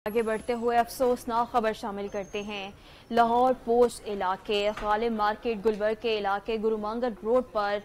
आगे बढ़ते हुए अफसोसनाक खबर शामिल करते हैं। लाहौर पोस्ट इलाके गालिब मार्केट गुलबर्ग के इलाके गुरुमंगल रोड पर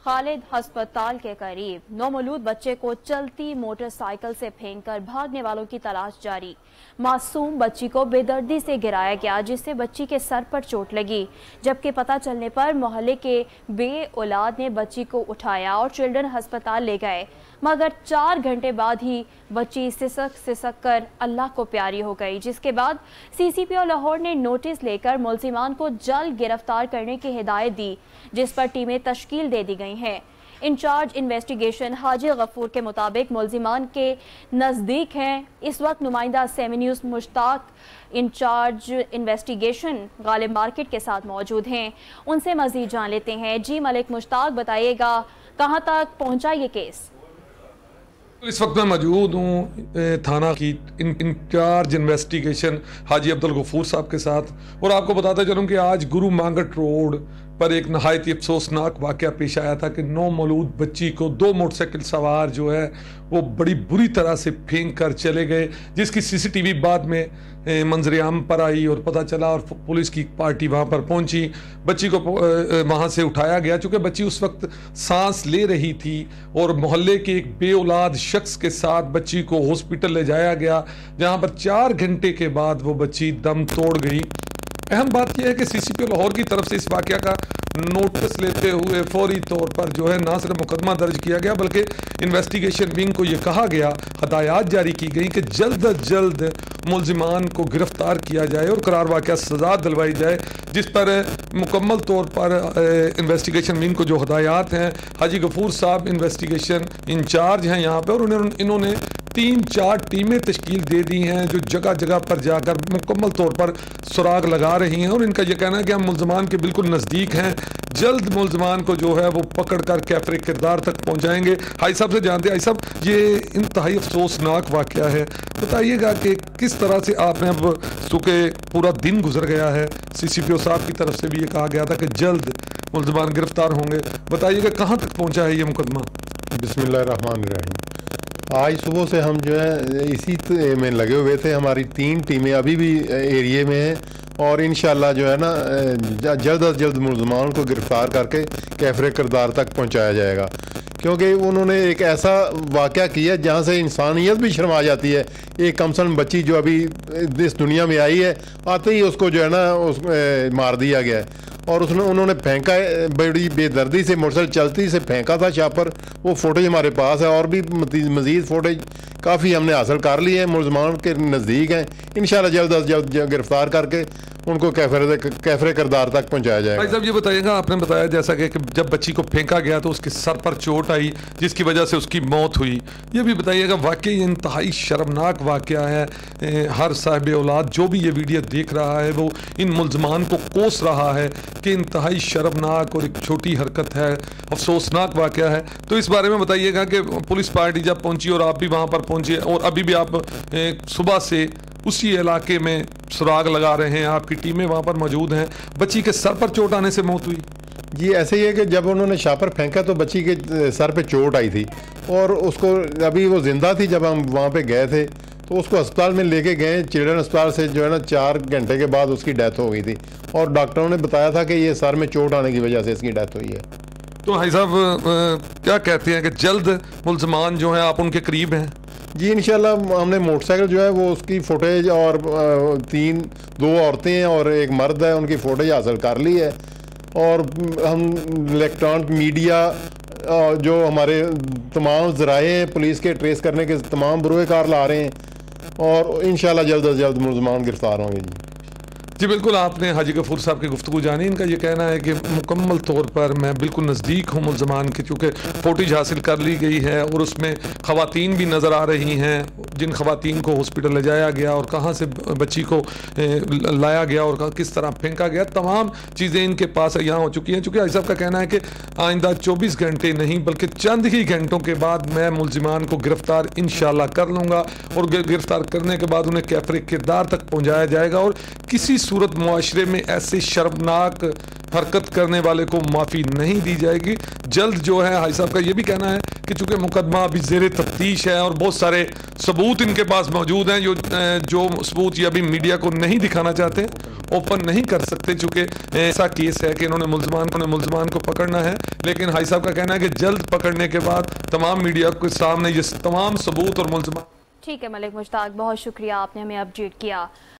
खालिद हस्पताल के करीब नौमौलूद बच्चे को चलती मोटरसाइकिल से फेंककर भागने वालों की तलाश जारी। मासूम बच्ची को बेदर्दी से गिराया गया, जिससे बच्ची के सर पर चोट लगी, जबकि पता चलने पर मोहल्ले के बे औलाद ने बच्ची को उठाया और चिल्ड्रन अस्पताल ले गए, मगर 4 घंटे बाद ही बच्ची सिसक कर अल्लाह को प्यारी हो गई, जिसके बाद CCPO लाहौर ने नोटिस लेकर मुलजिमान को जल्द गिरफ्तार करने की हिदायत दी, जिस पर टीमें तश्कील दे दी गई हैं। इंचार्ज इन्वेस्टिगेशन हाजी गफूर के मुताबिक मुलजिमान के नज़दीक हैं। इस वक्त नुमाइंदा सेमी news Mushtaq in charge investigation Ghalib market के साथ मौजूद हैं, उनसे मजीद जान लेते हैं। जी मलिक मुश्ताक, बताइएगा कहाँ तक पहुँचा ये केस? इस वक्त मैं मौजूद हूँ थाना की इंचार्ज इन्वेस्टिगेशन हाजी अब्दुल गफूर साहब के साथ, और आपको बताता चलूँ कि आज गुरु मांगट रोड पर एक नहायत अफसोसनाक वाक़या पेश आया था कि नौमौलूद बच्ची को 2 मोटरसाइकिल सवार जो है वो बड़ी बुरी तरह से फेंक कर चले गए, जिसकी CCTV बाद में मंजर-ए-आम पर आई और पता चला और पुलिस की पार्टी वहाँ पर पहुँची। बच्ची को वहाँ से उठाया गया, चूँकि बच्ची उस वक्त सांस ले रही थी और मोहल्ले के एक बे औलाद शख्स के साथ बच्ची को हॉस्पिटल ले जाया गया, जहाँ पर 4 घंटे के बाद वो बच्ची दम तोड़ गई। अहम बात यह है कि CCPO लाहौर की तरफ से इस वाक़या का नोटिस लेते हुए फौरी तौर पर जो है ना सिर्फ मुकदमा दर्ज किया गया, बल्कि इन्वेस्टिगेशन विंग को यह कहा गया, हदायत जारी की गई कि जल्द अज जल्द मुलजिमान को गिरफ्तार किया जाए और करार वाक़या सज़ा दिलवाई जाए, जिस पर मुकम्मल तौर पर इन्वेस्टिगेशन विंग को जो हदायत हैं, हाजी गफूर साहब इन्वेस्टिगेशन इंचार्ज हैं यहाँ पर, और इन्होंने 3-4 टीमें तश्कील दे दी हैं जो जगह जगह पर जाकर मुकम्मल तौर पर सुराग लगा रही हैं, और इनका यह कहना है कि हम मुलजमान के बिल्कुल नज़दीक हैं, जल्द मुलजमान को जो है वो पकड़ कर कैफरे किरदार तक पहुँचाएंगे। हाई साहब से जानते हैं। हाई साहब, ये इंतहाई अफसोसनाक वाक़या है, बताइएगा कि किस तरह से आपने, अब चूँकि पूरा दिन गुजर गया है, CCPO साहब की तरफ से भी ये कहा गया था कि जल्द मुलजमान गिरफ्तार होंगे, बताइएगा कहाँ तक पहुँचा है ये मुकदमा? बिस्मिल्लाहिर्रहमानिर्रहीम। आज सुबह से हम जो है इसी में लगे हुए थे, हमारी 3 टीमें अभी भी एरिए में हैं, और इंशाल्लाह जो है ना जल्द अज जल्द मुलजमान को गिरफ्तार करके कैफरे किरदार तक पहुंचाया जाएगा, क्योंकि उन्होंने एक ऐसा वाक़या किया जहां से इंसानियत भी शर्मा जाती है। एक कमसन बच्ची जो अभी इस दुनिया में आई है, आते ही उसको जो है ना मार दिया गया है, और उन्होंने फेंका, बड़ी बेदर्दी से मोटरसाइकिल चलती से फेंका था शापर। वो फुटेज हमारे पास है, और भी मज़ीद फुटेज काफ़ी हमने हासिल कर ली है, मुलजमान के नज़दीक हैं। इंशाल्लाह जल्द अज जल्द गिरफ्तार करके उनको कैफरे किरदार तक पहुंचाया जाएगा। भाई साहब, ये बताइएगा, आपने बताया जैसा कि जब बच्ची को फेंका गया तो उसके सर पर चोट आई, जिसकी वजह से उसकी मौत हुई, ये भी बताइएगा, वाकई इंतहाई शर्मनाक वाक़या है। हर साहिब औलाद जो भी ये वीडियो देख रहा है वो इन मुलजमान को कोस रहा है कि इंतहाई शर्मनाक और एक छोटी हरकत है, अफसोसनाक वाक़या है। तो इस बारे में बताइएगा कि पुलिस पार्टी जब पहुंची और आप भी वहाँ पर पहुंचे, और अभी भी आप सुबह से उसी इलाके में सुराग लगा रहे हैं, आपकी टीमें वहाँ पर मौजूद हैं, बच्ची के सर पर चोट आने से मौत हुई? जी ऐसे ही है कि जब उन्होंने शापर फेंका तो बच्ची के सर पे चोट आई थी, और उसको अभी वो ज़िंदा थी जब हम वहाँ पे गए थे, तो उसको अस्पताल में लेके गए, चिल्ड्रन अस्पताल से जो है ना 4 घंटे के बाद उसकी डेथ हो गई थी, और डॉक्टरों ने बताया था कि ये सर में चोट आने की वजह से इसकी डेथ हुई है। तो भाई साहब क्या कहते हैं कि जल्द मुलजमान जो हैं, आप उनके करीब हैं? जी इंशाल्लाह, हमने मोटरसाइकिल जो है वो उसकी फुटेज, और 2 औरतें हैं और एक मर्द है, उनकी फुटेज हासिल कर ली है, और हम इलेक्ट्रॉनिक मीडिया जो हमारे तमाम ज़राए हैं पुलिस के ट्रेस करने के तमाम बुरोकार ला रहे हैं, और इंशाल्लाह जल्द अज जल्द मुलजमान गिरफ्तार होंगे। जी बिल्कुल, आपने हाजी गफूर साहब की गुफ्तगू जानी। इनका ये कहना है कि मुकम्मल तौर पर मैं बिल्कुल नज़दीक हूँ मुलजमान के, चूँकि फुटेज हासिल कर ली गई है और उसमें ख़वातीन भी नज़र आ रही हैं, जिन ख़वातीन को हॉस्पिटल ले जाया गया और कहाँ से बच्ची को लाया गया और किस तरह फेंका गया, तमाम चीज़ें इनके पास यहाँ हो चुकी हैं। चूँकि हाजी साहब का कहना है कि आइंदा 24 घंटे नहीं बल्कि चंद ही घंटों के बाद मैं मुलजमान को गिरफ़्तार इंशाल्लाह कर लूँगा, और गिरफ़्तार करने के बाद उन्हें कैफरे किरदार तक पहुँचाया जाएगा, और किसी सूरत मुआशरे में ऐसे शर्मनाक हरकत करने वाले को माफ़ी नहीं दी जाएगी। जल्द जो है हाई साहब का ये भी कहना है कि चूंकि मुकदमा अभी ज़ेरे तफ्तीश है और बहुत सारे सबूत इनके पास मौजूद हैं, जो सबूत ये अभी मीडिया को नहीं दिखाना चाहते, ओपन नहीं कर सकते, चूंकि ऐसा केस है कि इन्होंने मुल्ज़मान को पकड़ना है। लेकिन हाई साहब का कहना है कि जल्द पकड़ने के बाद तमाम मीडिया के सामने ये तमाम सबूत और मुल्ज़मान। ठीक है मलिक मुश्ताक, बहुत शुक्रिया, आपने हमें अपडेट किया।